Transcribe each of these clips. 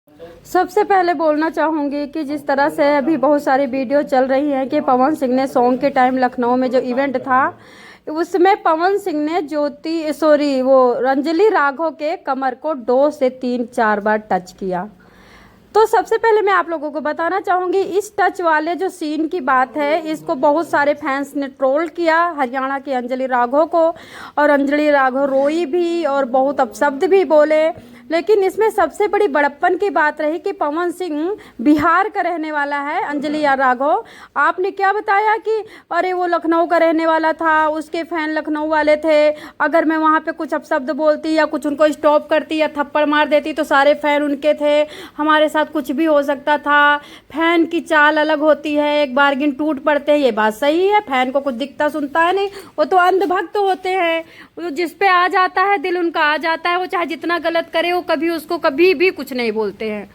सबसे पहले बोलना चाहूँगी कि जिस तरह से अभी बहुत सारी वीडियो चल रही हैं कि पवन सिंह ने सॉन्ग के टाइम लखनऊ में जो इवेंट था उसमें पवन सिंह ने वो अंजलि राघव के कमर को 2 से 3 4 बार टच किया। तो सबसे पहले मैं आप लोगों को बताना चाहूँगी इस टच वाले जो सीन की बात है इसको बहुत सारे फैंस ने ट्रोल किया हरियाणा की अंजलि राघव को, और अंजलि राघव रोई भी और बहुत अपशब्द भी बोले। लेकिन इसमें सबसे बड़ी बड़प्पन की बात रही कि पवन सिंह बिहार का रहने वाला है, अंजलि राघव आपने क्या बताया कि अरे वो लखनऊ का रहने वाला था, उसके फैन लखनऊ वाले थे, अगर मैं वहाँ पे कुछ अपशब्द बोलती या कुछ उनको स्टॉप करती या थप्पड़ मार देती तो सारे फैन उनके थे, हमारे साथ कुछ भी हो सकता था। फैन की चाल अलग होती है, एक बारगिन टूट पड़ते हैं, ये बात सही है। फैन को कुछ दिखता सुनता है नहीं, वो तो अंधभक्त होते हैं, वो जिस पे आ जाता है दिल उनका आ जाता है, वो चाहे जितना गलत करे वो कभी उसको कभी भी कुछ नहीं बोलते हैं।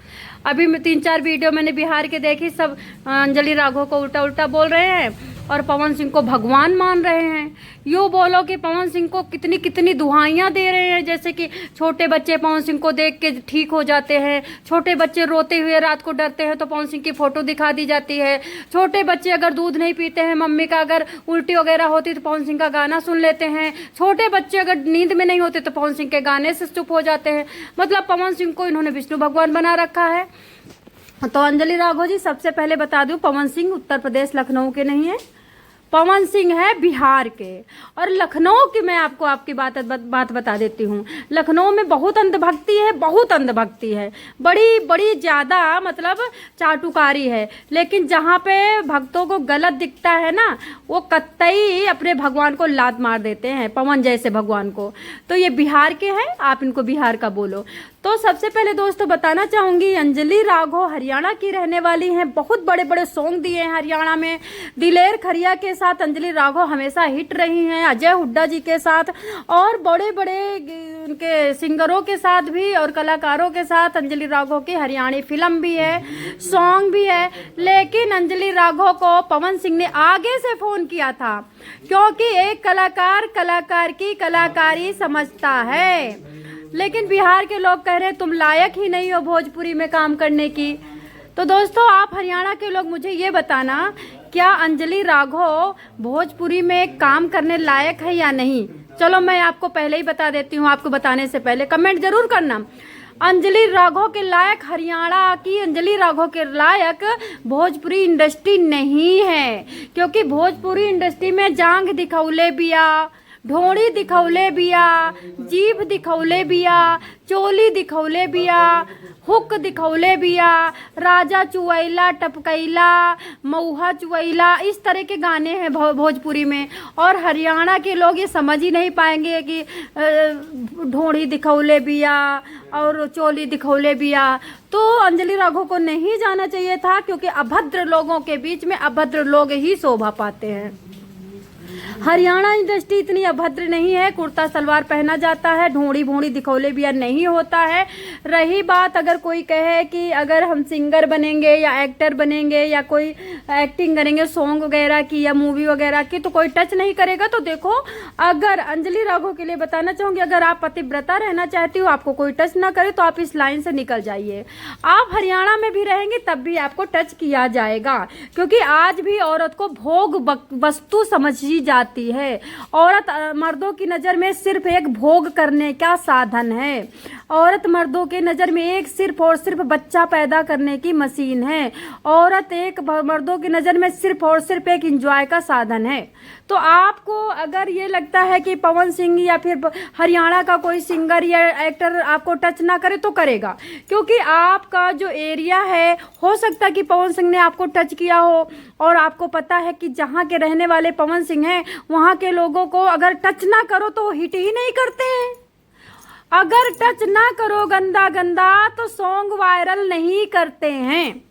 अभी 3 4 वीडियो मैंने बिहार के देखी, सब अंजलि राघव को उल्टा उल्टा बोल रहे हैं और पवन सिंह को भगवान मान रहे हैं। यूँ बोलो कि पवन सिंह को कितनी कितनी दुहाइयाँ दे रहे हैं, जैसे कि छोटे बच्चे पवन सिंह को देख के ठीक हो जाते हैं, छोटे बच्चे रोते हुए रात को डरते हैं तो पवन सिंह की फ़ोटो दिखा दी जाती है, छोटे बच्चे अगर दूध नहीं पीते हैं, मम्मी का अगर उल्टी वगैरह होती तो पवन सिंह का गाना सुन लेते हैं, छोटे बच्चे अगर नींद में नहीं होते तो पवन सिंह के गाने से चुप हो जाते हैं। मतलब पवन सिंह को इन्होंने विष्णु भगवान बना रखा है। तो अंजलि राघव जी, सबसे पहले बता दूं पवन सिंह उत्तर प्रदेश लखनऊ के नहीं है, पवन सिंह है बिहार के। और लखनऊ की मैं आपको आपकी बात बता देती हूँ, लखनऊ में बहुत अंधभक्ति है, बहुत अंधभक्ति है, बड़ी बड़ी ज़्यादा, मतलब चाटुकारी है। लेकिन जहाँ पे भक्तों को गलत दिखता है ना, वो कतई अपने भगवान को लात मार देते हैं, पवन जैसे भगवान को। तो ये बिहार के हैं, आप इनको बिहार का बोलो। तो सबसे पहले दोस्तों बताना चाहूँगी अंजलि राघव हरियाणा की रहने वाली हैं, बहुत बड़े बड़े सॉन्ग दिए हैं हरियाणा में। दिलेर खरिया के साथ अंजलि राघव हमेशा हिट रही हैं, अजय हुड्डा जी के साथ और बड़े बड़े उनके सिंगरों के साथ भी और कलाकारों के साथ अंजलि राघव की हरियाणी फिल्म भी है, सॉन्ग भी है। लेकिन अंजलि राघव को पवन सिंह ने आगे से फ़ोन किया था, क्योंकि एक कलाकार की कलाकारी समझता है। लेकिन बिहार के लोग कह रहे हैं तुम लायक ही नहीं हो भोजपुरी में काम करने की। तो दोस्तों आप हरियाणा के लोग मुझे ये बताना, क्या अंजलि राघव भोजपुरी में काम करने लायक है या नहीं? चलो मैं आपको पहले ही बता देती हूँ, आपको बताने से पहले कमेंट जरूर करना। अंजलि राघव के लायक, हरियाणा की अंजलि राघव के लायक भोजपुरी इंडस्ट्री नहीं है, क्योंकि भोजपुरी इंडस्ट्री में जांग दिखौले बिया, ढोड़ी दिखौले बिया, जीभ दिखौले बिया, चोली दिखौले बिया, हुक दिखौले बिया, राजा चुवैला टपकैला, मऊहा चुवैला, इस तरह के गाने हैं भोजपुरी में। और हरियाणा के लोग ये समझ ही नहीं पाएंगे कि ढोड़ी दिखौले बिया और चोली दिखौले बिया। तो अंजलि राघव को नहीं जाना चाहिए था, क्योंकि अभद्र लोगों के बीच में अभद्र लोग ही शोभा पाते हैं। हरियाणा इंडस्ट्री इतनी अभद्र नहीं है, कुर्ता सलवार पहना जाता है, ढोड़ी भोड़ी दिखौले बिया नहीं होता है। रही बात अगर कोई कहे कि अगर हम सिंगर बनेंगे या एक्टर बनेंगे या कोई एक्टिंग करेंगे सॉन्ग वगैरह की या मूवी वगैरह की तो कोई टच नहीं करेगा, तो देखो अगर अंजलि राघव के लिए बताना चाहूँगी, अगर आप पतिव्रता रहना चाहती हो, आपको कोई टच ना करे तो आप इस लाइन से निकल जाइए। आप हरियाणा में भी रहेंगे तब भी आपको टच किया जाएगा, क्योंकि आज भी औरत को भोग वस्तु समझी जाती है। औरत मर्दों की नज़र में सिर्फ एक भोग करने का साधन है, औरत मर्दों के नज़र में एक सिर्फ और सिर्फ बच्चा पैदा करने की मशीन है, औरत एक मर्दों की नज़र में सिर्फ और सिर्फ एक एंजॉय का साधन है। तो आपको अगर ये लगता है कि पवन सिंह या फिर हरियाणा का कोई सिंगर या एक्टर आपको टच ना करे तो करेगा, क्योंकि आपका जो एरिया है, हो सकता है कि पवन सिंह ने आपको टच किया हो और आपको पता है कि जहाँ के रहने वाले पवन सिंह हैं वहाँ के लोगों को अगर टच ना करो तो हिट ही नहीं करते हैं। अगर टच ना करो गंदा गंदा तो सॉन्ग वायरल नहीं करते हैं।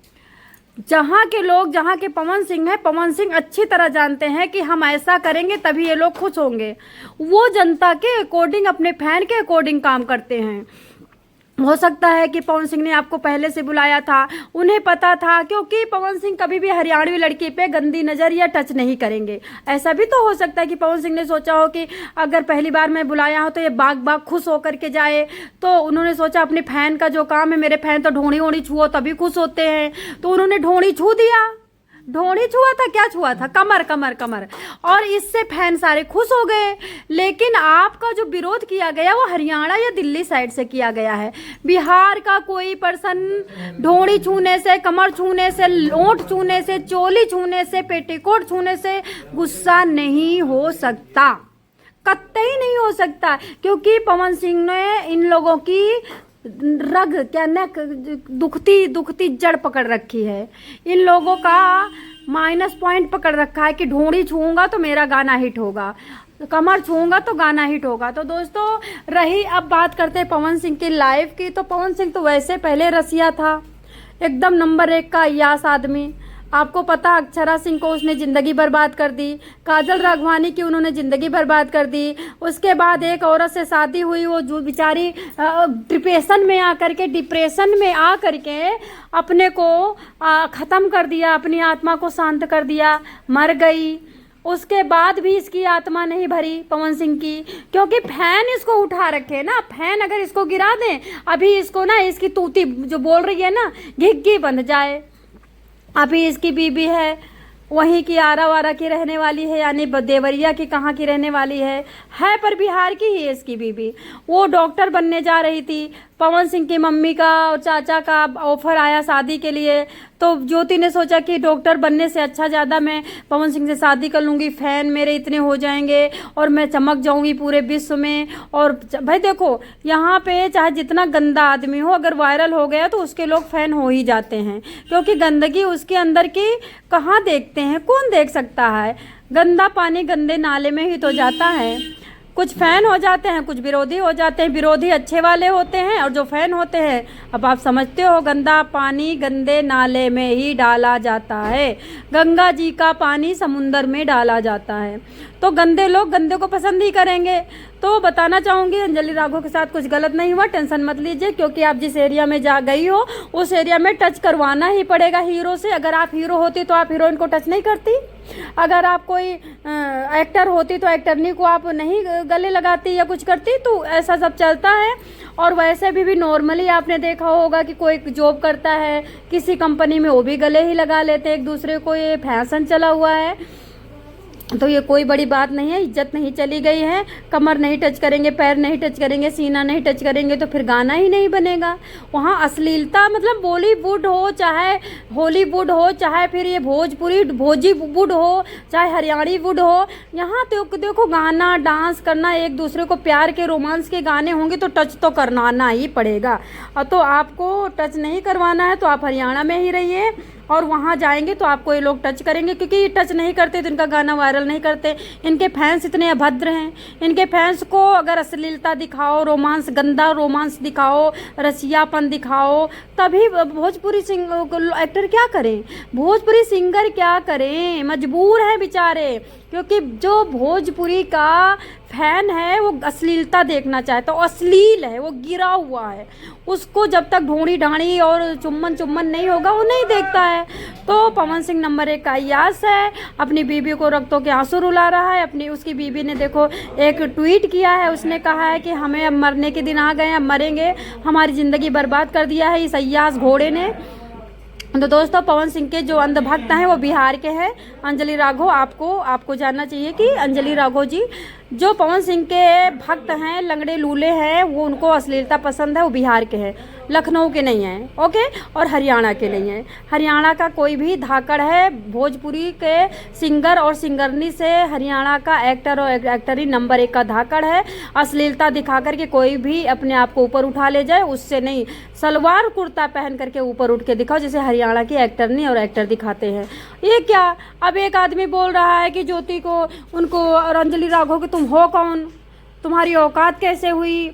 जहाँ के लोग, जहाँ के पवन सिंह हैं, पवन सिंह अच्छी तरह जानते हैं कि हम ऐसा करेंगे तभी ये लोग खुश होंगे। वो जनता के अकॉर्डिंग, अपने फैन के अकॉर्डिंग काम करते हैं। हो सकता है कि पवन सिंह ने आपको पहले से बुलाया था, उन्हें पता था, क्योंकि पवन सिंह कभी भी हरियाणवी लड़की पे गंदी नज़र या टच नहीं करेंगे। ऐसा भी तो हो सकता है कि पवन सिंह ने सोचा हो कि अगर पहली बार मैं बुलाया हो तो ये बाग बाग खुश होकर के जाए, तो उन्होंने सोचा अपनी फैन का जो काम है, मेरे फैन तो ढोड़ी वोड़ी छुओ तभी खुश होते हैं, तो उन्होंने ढोड़ी छू दिया। ढोड़ी छुआ था, क्या छुआ था? कमर कमर कमर, और इससे फैन सारे खुश हो गए। लेकिन आपका जो विरोध किया गया वो हरियाणा या दिल्ली साइड से किया गया है। बिहार का कोई पर्सन ढोड़ी छूने से, कमर छूने से, ओंठ छूने से, चोली छूने से, पेटीकोट छूने से गुस्सा नहीं हो सकता, कतई नहीं हो सकता, क्योंकि पवन सिंह ने इन लोगों की रग क्या न दुखती जड़ पकड़ रखी है। इन लोगों का माइनस पॉइंट पकड़ रखा है कि ढूंढी छूऊंगा तो मेरा गाना हिट होगा, कमर छूऊंगा तो गाना हिट होगा। तो दोस्तों, रही अब बात करते हैं पवन सिंह की लाइफ की, तो पवन सिंह तो वैसे पहले रसिया था, एकदम नंबर 1 का यास आदमी। आपको पता, अक्षरा सिंह को उसने ज़िंदगी बर्बाद कर दी, काजल राघवानी की उन्होंने ज़िंदगी बर्बाद कर दी। उसके बाद एक औरत से शादी हुई, वो जो बेचारी डिप्रेशन में आ करके अपने को ख़त्म कर दिया, अपनी आत्मा को शांत कर दिया, मर गई। उसके बाद भी इसकी आत्मा नहीं भरी पवन सिंह की, क्योंकि फैन इसको उठा रखे ना। फैन अगर इसको गिरा दें, अभी इसको ना, इसकी तूती जो बोल रही है ना, घिग्गी बंध जाए। अभी इसकी बीबी है वहीं की, आरा वारा की रहने वाली है, यानी देवरिया की कहाँ की रहने वाली है पर बिहार की ही है इसकी बीबी। वो डॉक्टर बनने जा रही थी, पवन सिंह की मम्मी का और चाचा का ऑफर आया शादी के लिए, तो ज्योति ने सोचा कि डॉक्टर बनने से अच्छा ज़्यादा मैं पवन सिंह से शादी कर लूँगी, फ़ैन मेरे इतने हो जाएंगे और मैं चमक जाऊँगी पूरे विश्व में। और भाई देखो, यहाँ पे चाहे जितना गंदा आदमी हो, अगर वायरल हो गया तो उसके लोग फ़ैन हो ही जाते हैं, क्योंकि गंदगी उसके अंदर की कहाँ देखते हैं, कौन देख सकता है? गंदा पानी गंदे नाले में ही तो जाता है। कुछ फ़ैन हो जाते हैं, कुछ विरोधी हो जाते हैं। विरोधी अच्छे वाले होते हैं और जो फ़ैन होते हैं, अब आप समझते हो, गंदा पानी गंदे नाले में ही डाला जाता है। गंगा जी का पानी समुंदर में डाला जाता है, तो गंदे लोग गंदे को पसंद ही करेंगे। तो बताना चाहूँगी, अंजलि राघव के साथ कुछ गलत नहीं हुआ, टेंशन मत लीजिए, क्योंकि आप जिस एरिया में जा गई हो उस एरिया में टच करवाना ही पड़ेगा हीरो से। अगर आप हीरो होती तो आप हीरोइन को टच नहीं करती, अगर आप कोई एक्टर होती तो एक्टरनी को आप नहीं गले लगाती या कुछ करती, तो ऐसा सब चलता है। और वैसे भी नॉर्मली आपने देखा होगा कि कोई जॉब करता है किसी कंपनी में, वो भी गले ही लगा लेते एक दूसरे को, ये फैशन चला हुआ है। तो ये कोई बड़ी बात नहीं है, इज्जत नहीं चली गई है। कमर नहीं टच करेंगे, पैर नहीं टच करेंगे, सीना नहीं टच करेंगे तो फिर गाना ही नहीं बनेगा। वहाँ अश्लीलता, मतलब बॉलीवुड हो चाहे हॉलीवुड हो, चाहे फिर ये भोजीवुड हो, चाहे हरियाणी वुड हो, यहाँ तो देखो गाना डांस करना, एक दूसरे को प्यार के रोमांस के गाने होंगे तो टच तो करवाना ही पड़ेगा। और तो आपको टच नहीं करवाना है तो आप हरियाणा में ही रहिए, और वहाँ जाएंगे तो आपको ये लोग टच करेंगे, क्योंकि ये टच नहीं करते तो इनका गाना वायरल नहीं करते। इनके फैंस इतने अभद्र हैं, इनके फैंस को अगर अश्लीलता दिखाओ, रोमांस, गंदा रोमांस दिखाओ, रसियापन दिखाओ, तभी भोजपुरी एक्टर क्या करें, भोजपुरी सिंगर क्या करें, मजबूर हैं बेचारे। क्योंकि जो भोजपुरी का फैन है वो अश्लीलता देखना चाहता है, अश्लील है, वो गिरा हुआ है, उसको जब तक ढोंड़ी ढाणी और चुम्बन नहीं होगा वो नहीं देखता है। तो पवन सिंह नंबर 1 का यास है, अपनी बीबी को रक्तों के आंसू रुला रहा है। उसकी बीबी ने देखो एक ट्वीट किया है, उसने कहा है कि हमें अब मरने के दिन आ गए, अब मरेंगे, हमारी ज़िंदगी बर्बाद कर दिया है इस अय्यास घोड़े ने। तो दोस्तों, पवन सिंह के जो अंधभक्त हैं वो बिहार के हैं। अंजलि राघव, आपको जानना चाहिए कि अंजलि राघव जी जो पवन सिंह के भक्त हैं, लंगड़े लूले हैं, वो उनको अश्लीलता पसंद है, वो बिहार के हैं, लखनऊ के नहीं हैं, ओके, और हरियाणा के नहीं हैं। हरियाणा का कोई भी धाकड़ है, भोजपुरी के सिंगर और सिंगरनी से हरियाणा का एक्टर और एक्टरी नंबर 1 का धाकड़ है। अश्लीलता दिखा करके कोई भी अपने आप को ऊपर उठा ले जाए, उससे नहीं, सलवार कुर्ता पहन करके ऊपर उठ के दिखाओ, जैसे हरियाणा की एक्टरनी और एक्टर दिखाते हैं। ये क्या, अब एक आदमी बोल रहा है कि ज्योति को, उनको और अंजलि राघव के तुम हो कौन, तुम्हारी औकात कैसे हुई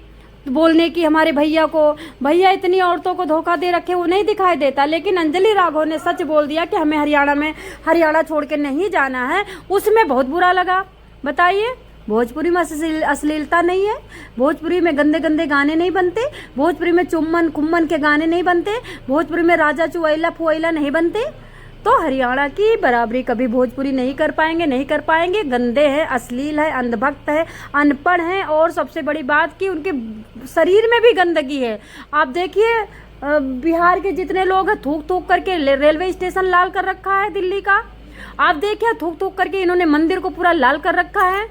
बोलने की हमारे भैया को? भैया इतनी औरतों को धोखा दे रखे, वो नहीं दिखाई देता, लेकिन अंजलि राघव ने सच बोल दिया कि हमें हरियाणा छोड़ के नहीं जाना है, उसमें बहुत बुरा लगा। बताइए, भोजपुरी में अश्लीलता नहीं है, भोजपुरी में गंदे गंदे गाने नहीं बनते, भोजपुरी में चुम्बन कुम्बन के गाने नहीं बनते, भोजपुरी में राजा चुवैला फुवैला नहीं बनते। तो हरियाणा की बराबरी कभी भोजपुरी नहीं कर पाएंगे, नहीं कर पाएंगे। गंदे हैं, अश्लील है, अंधभक्त है, अनपढ़ हैं, और सबसे बड़ी बात कि उनके शरीर में भी गंदगी है। आप देखिए बिहार के जितने लोग हैं थूक थूक करके रेलवे स्टेशन लाल कर रखा है दिल्ली का। आप देखिए थूक थूक करके इन्होंने मंदिर को पूरा लाल कर रखा है।